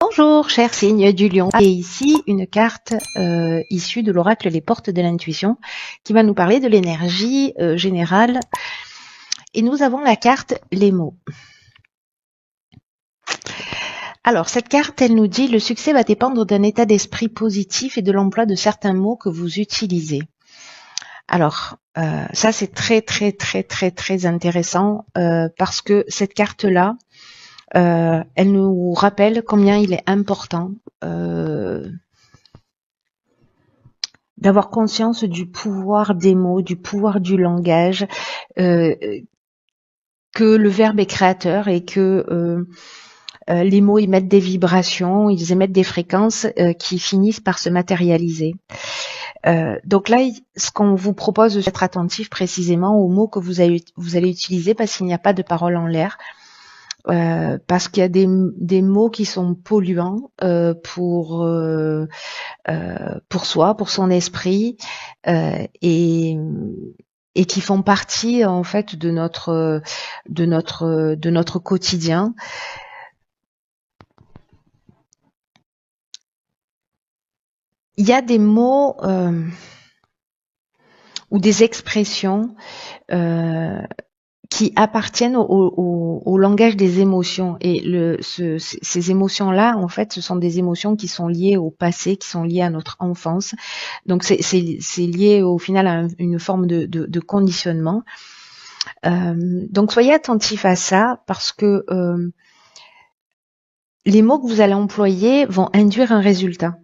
Bonjour, cher signe du lion. Et ici, une carte issue de l'oracle Les Portes de l'intuition qui va nous parler de l'énergie générale. Et nous avons la carte Les mots. Alors, cette carte, elle nous dit « Le succès va dépendre d'un état d'esprit positif et de l'emploi de certains mots que vous utilisez. » Alors, ça c'est très intéressant parce que cette carte-là, elle nous rappelle combien il est important d'avoir conscience du pouvoir des mots, du pouvoir du langage, que le verbe est créateur et que les mots émettent des vibrations, ils émettent des fréquences qui finissent par se matérialiser. Donc là, ce qu'on vous propose, c'est d'être attentif précisément aux mots que vous allez utiliser parce qu'il n'y a pas de parole en l'air. Parce qu'il y a des mots qui sont polluants pour soi, pour son esprit, et qui font partie en fait de notre quotidien. Il y a des mots ou des expressions qui appartiennent au langage des émotions. Et ces émotions-là, en fait, ce sont des émotions qui sont liées au passé, qui sont liées à notre enfance. Donc, c'est lié au final à une forme de conditionnement. Donc, soyez attentifs à ça parce que les mots que vous allez employer vont induire un résultat.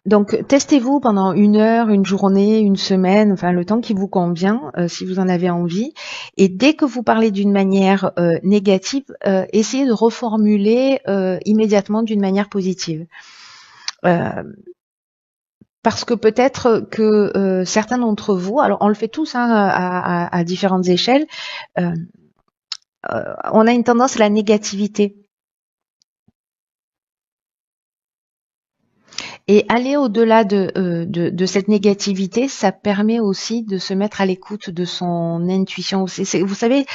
Donc, testez-vous pendant 1 heure, une journée, une semaine, enfin le temps qui vous convient, si vous en avez envie. Et dès que vous parlez d'une manière négative, essayez de reformuler immédiatement d'une manière positive. Parce que peut-être que certains d'entre vous, alors on le fait tous hein, à différentes échelles, on a une tendance à la négativité. Et aller au-delà de cette négativité, ça permet aussi de se mettre à l'écoute de son intuition. Vous savez,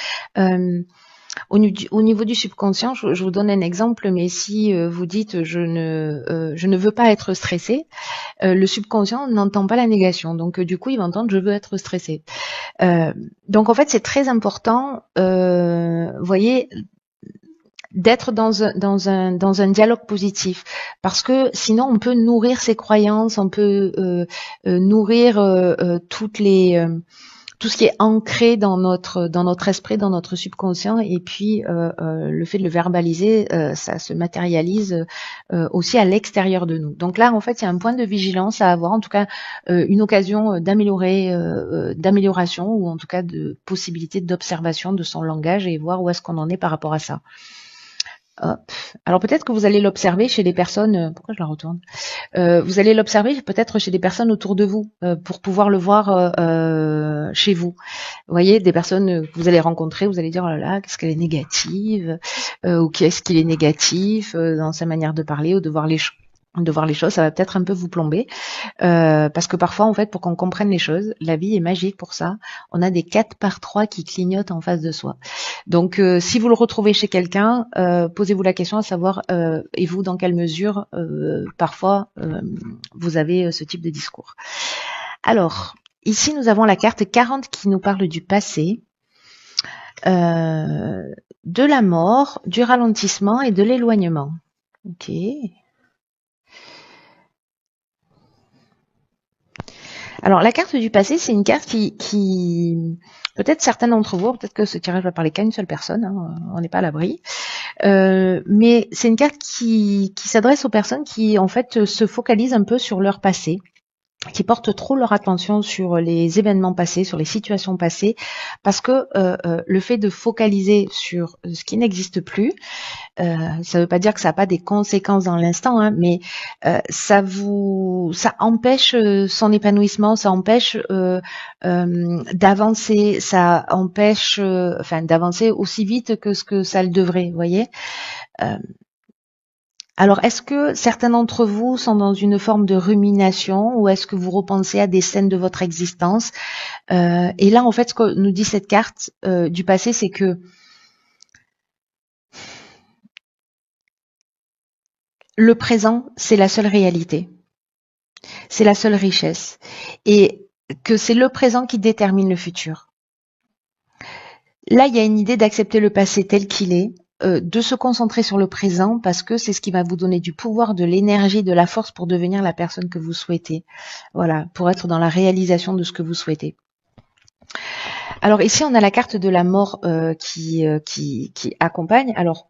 au niveau du subconscient, je vous donne un exemple, mais si vous dites je ne veux pas être stressé, le subconscient n'entend pas la négation. Donc du coup, il va entendre je veux être stressé. Donc en fait, c'est très important, voyez, d'être dans un dialogue positif, parce que sinon on peut nourrir ses croyances, on peut nourrir tout ce qui est ancré dans notre esprit, dans notre subconscient, et puis le fait de le verbaliser, ça se matérialise aussi à l'extérieur de nous. Donc là, en fait, il y a un point de vigilance à avoir, en tout cas une occasion d'amélioration, ou en tout cas de possibilité d'observation de son langage et voir où est-ce qu'on en est par rapport à ça. Hop. Alors peut-être que vous allez l'observer chez des personnes. Pourquoi je la retourne? Vous allez l'observer peut-être chez des personnes autour de vous pour pouvoir le voir chez vous. Vous voyez, des personnes que vous allez rencontrer, vous allez dire oh là là, qu'est-ce qu'elle est négative, ou qu'est-ce qu'il est négatif dans sa manière de parler ou de voir les choses. Ça va peut-être un peu vous plomber, parce que parfois, en fait, pour qu'on comprenne les choses, la vie est magique pour ça. On a des 4x3 qui clignotent en face de soi. Donc, si vous le retrouvez chez quelqu'un, posez-vous la question à savoir, et vous, dans quelle mesure, parfois, vous avez ce type de discours. Alors, ici, nous avons la carte 40 qui nous parle du passé, de la mort, du ralentissement et de l'éloignement. Ok. Alors, la carte du passé, c'est une carte qui peut-être certains d'entre vous, peut-être que ce tirage va parler qu'à une seule personne, hein, on n'est pas à l'abri, mais c'est une carte qui s'adresse aux personnes qui, en fait, se focalisent un peu sur leur passé, qui portent trop leur attention sur les événements passés, sur les situations passées, parce que le fait de focaliser sur ce qui n'existe plus, ça ne veut pas dire que ça n'a pas des conséquences dans l'instant, hein, mais ça empêche son épanouissement, ça empêche d'avancer, ça empêche d'avancer aussi vite que ce que ça le devrait, vous voyez. Alors, est-ce que certains d'entre vous sont dans une forme de rumination ou est-ce que vous repensez à des scènes de votre existence? Et là, en fait, ce que nous dit cette carte du passé, c'est que le présent, c'est la seule réalité, c'est la seule richesse, et que c'est le présent qui détermine le futur. Là, il y a une idée d'accepter le passé tel qu'il est, de se concentrer sur le présent parce que c'est ce qui va vous donner du pouvoir, de l'énergie, de la force pour devenir la personne que vous souhaitez. Voilà, pour être dans la réalisation de ce que vous souhaitez. Alors ici, on a la carte de la mort qui accompagne. Alors,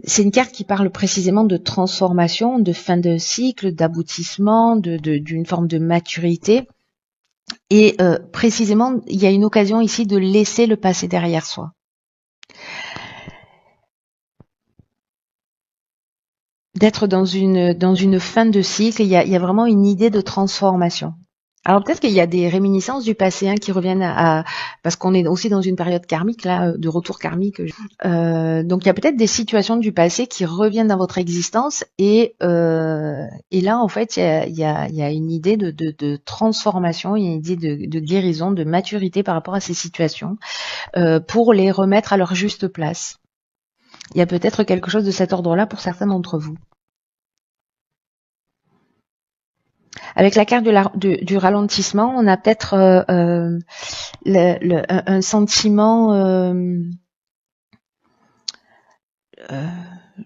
c'est une carte qui parle précisément de transformation, de fin de cycle, d'aboutissement, d'une forme de maturité. Et précisément, il y a une occasion ici de laisser le passé derrière soi. D'être dans une fin de cycle, il y a vraiment une idée de transformation. Alors peut-être qu'il y a des réminiscences du passé qui reviennent parce qu'on est aussi dans une période karmique là, de retour karmique. Donc il y a peut-être des situations du passé qui reviennent dans votre existence et là en fait il y a une idée de transformation, il y a une idée de guérison, de maturité par rapport à ces situations pour les remettre à leur juste place. Il y a peut-être quelque chose de cet ordre-là pour certains d'entre vous. Avec la carte du ralentissement, on a peut-être un sentiment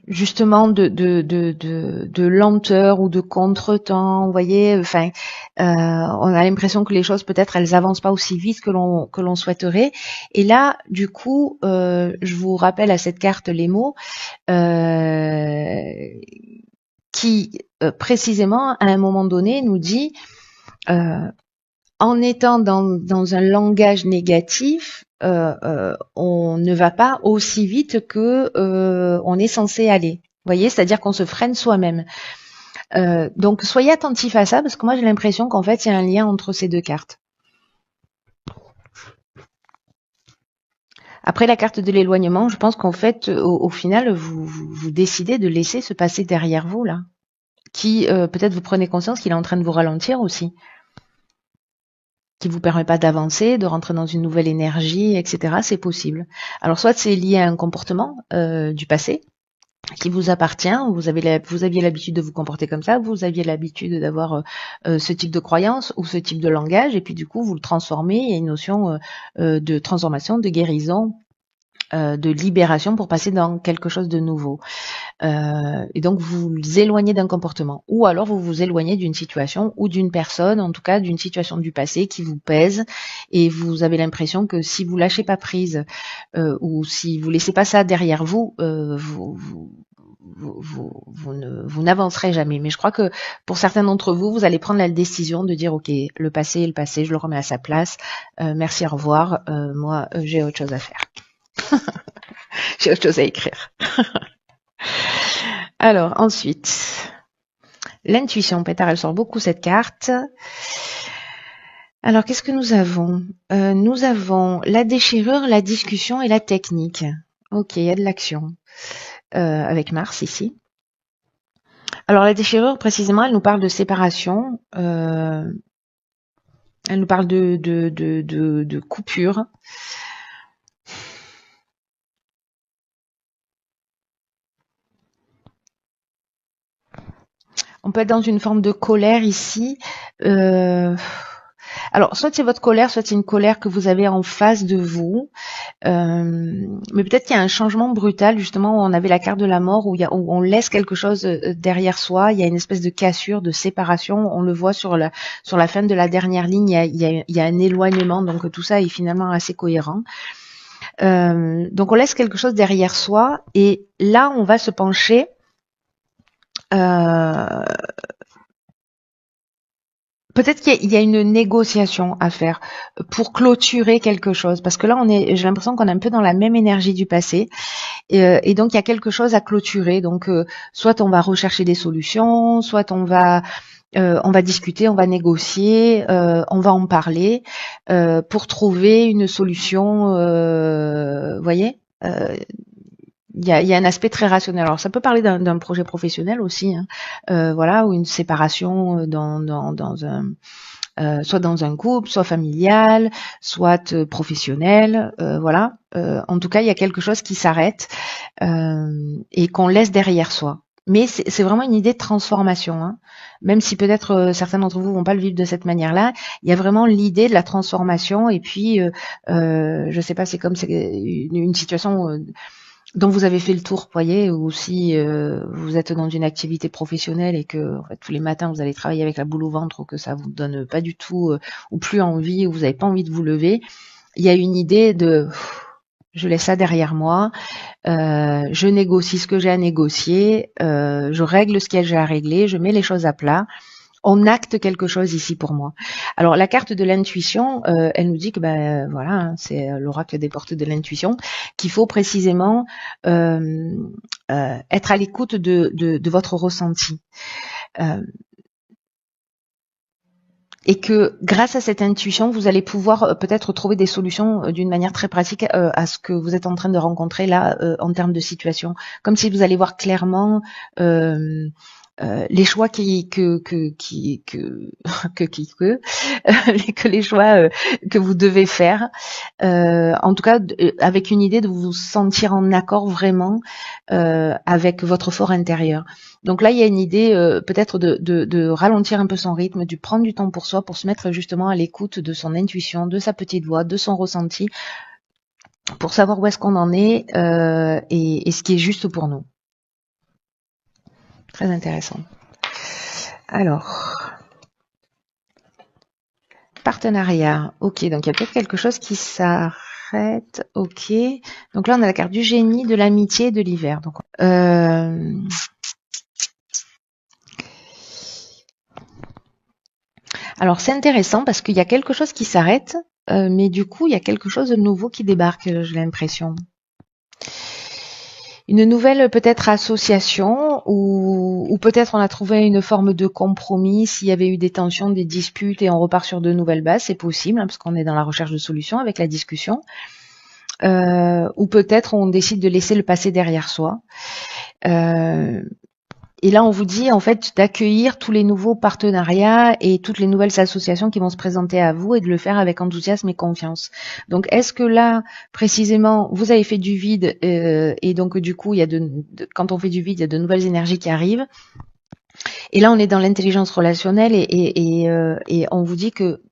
justement de lenteur ou de contretemps. Vous voyez, enfin, on a l'impression que les choses peut-être elles avancent pas aussi vite que l'on souhaiterait. Et là, du coup, je vous rappelle à cette carte les mots qui précisément à un moment donné nous dit en étant dans un langage négatif, on ne va pas aussi vite que on est censé aller. Vous voyez, c'est-à-dire qu'on se freine soi-même. Donc soyez attentifs à ça parce que moi j'ai l'impression qu'en fait il y a un lien entre ces deux cartes. Après la carte de l'éloignement, je pense qu'en fait au final vous décidez de laisser ce passé derrière vous là, qui peut-être vous prenez conscience qu'il est en train de vous ralentir aussi, qui vous permet pas d'avancer, de rentrer dans une nouvelle énergie, etc. C'est possible. Alors soit c'est lié à un comportement du passé qui vous appartient, vous aviez l'habitude de vous comporter comme ça, vous aviez l'habitude d'avoir ce type de croyance ou ce type de langage, et puis du coup vous le transformez, il y a une notion de transformation, de guérison, de libération pour passer dans quelque chose de nouveau. Et donc vous vous éloignez d'un comportement, ou alors vous vous éloignez d'une situation ou d'une personne, en tout cas d'une situation du passé qui vous pèse, et vous avez l'impression que si vous lâchez pas prise ou si vous laissez pas ça derrière vous, vous n'avancerez jamais. Mais je crois que pour certains d'entre vous, vous allez prendre la décision de dire ok, le passé est le passé, je le remets à sa place, merci, au revoir, moi j'ai autre chose à faire. J'ai autre chose à écrire. Alors, ensuite, l'intuition. Pétard, elle sort beaucoup cette carte. Alors, qu'est-ce que nous avons nous avons la déchirure, la discussion et la technique. Ok, il y a de l'action. Avec Mars ici. Alors, la déchirure, précisément, elle nous parle de séparation. Elle nous parle de coupure. On peut être dans une forme de colère ici. Alors, soit c'est votre colère, soit c'est une colère que vous avez en face de vous. Mais peut-être qu'il y a un changement brutal, justement, où on avait la carte de la mort, où on laisse quelque chose derrière soi. Il y a une espèce de cassure, de séparation. On le voit sur la fin de la dernière ligne, il y a un éloignement. Donc tout ça est finalement assez cohérent. Donc on laisse quelque chose derrière soi. Et là, on va se pencher peut-être qu'il y a une négociation à faire pour clôturer quelque chose, parce que là j'ai l'impression qu'on est un peu dans la même énergie du passé, et donc il y a quelque chose à clôturer. Donc soit on va rechercher des solutions, soit on va discuter, on va négocier, on va en parler pour trouver une solution. Voyez. y a un aspect très rationnel. Alors ça peut parler d'un projet professionnel aussi, hein, voilà, ou une séparation dans un soit dans un couple, soit familial, soit professionnel, voilà. En tout cas, il y a quelque chose qui s'arrête et qu'on laisse derrière soi. Mais c'est vraiment une idée de transformation, hein. Même si peut-être certains d'entre vous vont pas le vivre de cette manière-là, il y a vraiment l'idée de la transformation. Et puis, je sais pas, c'est comme c'est une situation dont vous avez fait le tour, voyez, ou si vous êtes dans une activité professionnelle et que en fait, tous les matins vous allez travailler avec la boule au ventre ou que ça vous donne pas du tout ou plus envie ou vous n'avez pas envie de vous lever, il y a une idée de je laisse ça derrière moi, je négocie ce que j'ai à négocier, je règle ce qu'il y a j'ai à régler, je mets les choses à plat. On acte quelque chose ici pour moi. Alors la carte de l'intuition, elle nous dit que ben voilà, hein, c'est l'oracle des portes de l'intuition, qu'il faut précisément être à l'écoute de votre ressenti. Et que grâce à cette intuition, vous allez pouvoir peut-être trouver des solutions d'une manière très pratique à ce que vous êtes en train de rencontrer là en termes de situation. Comme si vous allez voir clairement les choix que les choix que vous devez faire. En tout cas, avec une idée de vous sentir en accord vraiment avec votre fort intérieur. Donc là, il y a une idée peut-être de ralentir un peu son rythme, de prendre du temps pour soi, pour se mettre justement à l'écoute de son intuition, de sa petite voix, de son ressenti, pour savoir où est-ce qu'on en est et ce qui est juste pour nous. Très intéressant. Alors, partenariat. Ok, donc il y a peut-être quelque chose qui s'arrête. Ok. Donc là, on a la carte du génie, de l'amitié et de l'hiver. Donc, alors c'est intéressant parce qu'il y a quelque chose qui s'arrête, mais du coup, il y a quelque chose de nouveau qui débarque, j'ai l'impression. Une nouvelle peut-être association ou peut-être on a trouvé une forme de compromis s'il y avait eu des tensions, des disputes et on repart sur de nouvelles bases, c'est possible hein, parce qu'on est dans la recherche de solutions avec la discussion. Ou peut-être on décide de laisser le passé derrière soi. Et là, on vous dit en fait d'accueillir tous les nouveaux partenariats et toutes les nouvelles associations qui vont se présenter à vous et de le faire avec enthousiasme et confiance. Donc, est-ce que là, précisément, vous avez fait du vide et donc du coup, il y a quand on fait du vide, il y a de nouvelles énergies qui arrivent. Et là, on est dans l'intelligence relationnelle et on vous dit que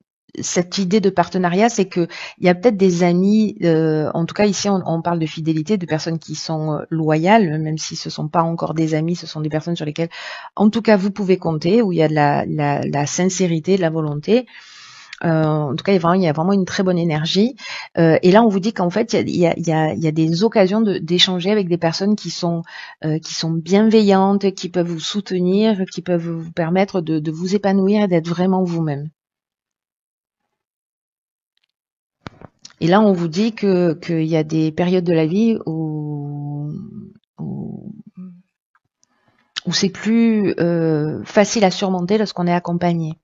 cette idée de partenariat, c'est que il y a peut-être des amis, en tout cas ici on parle de fidélité, de personnes qui sont loyales, même si ce sont pas encore des amis, ce sont des personnes sur lesquelles, en tout cas, vous pouvez compter, où il y a de la sincérité, de la volonté. En tout cas, il y a vraiment une très bonne énergie. Et là, on vous dit qu'en fait, il y a des occasions d'échanger avec des personnes qui sont bienveillantes, qui peuvent vous soutenir, qui peuvent vous permettre de vous épanouir et d'être vraiment vous-même. Et là, on vous dit qu'il y a des périodes de la vie où c'est plus facile à surmonter lorsqu'on est accompagné.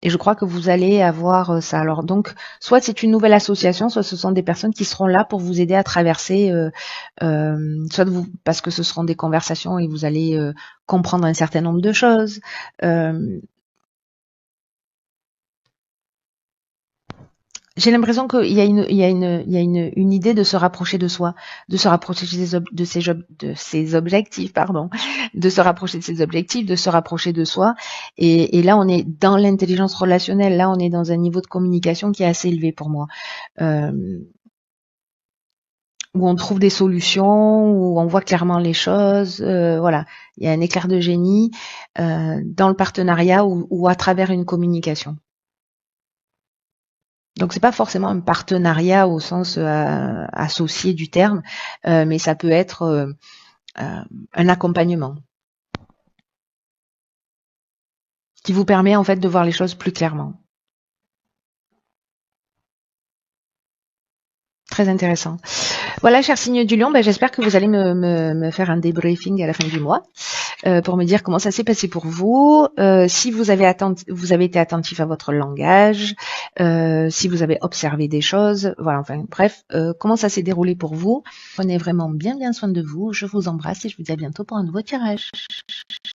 Et je crois que vous allez avoir ça. Alors donc, soit c'est une nouvelle association, soit ce sont des personnes qui seront là pour vous aider à traverser, soit parce que ce seront des conversations et vous allez comprendre un certain nombre de choses. J'ai l'impression qu'il y a une idée de se rapprocher de soi, de se rapprocher de ses objectifs, pardon, de se rapprocher de ses objectifs, de se rapprocher de soi. Et là, on est dans l'intelligence relationnelle. Là, on est dans un niveau de communication qui est assez élevé pour moi, où on trouve des solutions, où on voit clairement les choses. Voilà, il y a un éclair de génie dans le partenariat ou à travers une communication. Donc c'est pas forcément un partenariat au sens associé du terme, mais ça peut être un accompagnement qui vous permet en fait de voir les choses plus clairement. Très intéressant. Voilà, cher signe du lion, j'espère que vous allez me faire un débriefing à la fin du mois. pour me dire comment ça s'est passé pour vous, si vous avez été attentif à votre langage, si vous avez observé des choses, voilà, enfin bref, comment ça s'est déroulé pour vous. Prenez vraiment bien soin de vous. Je vous embrasse et je vous dis à bientôt pour un nouveau tirage.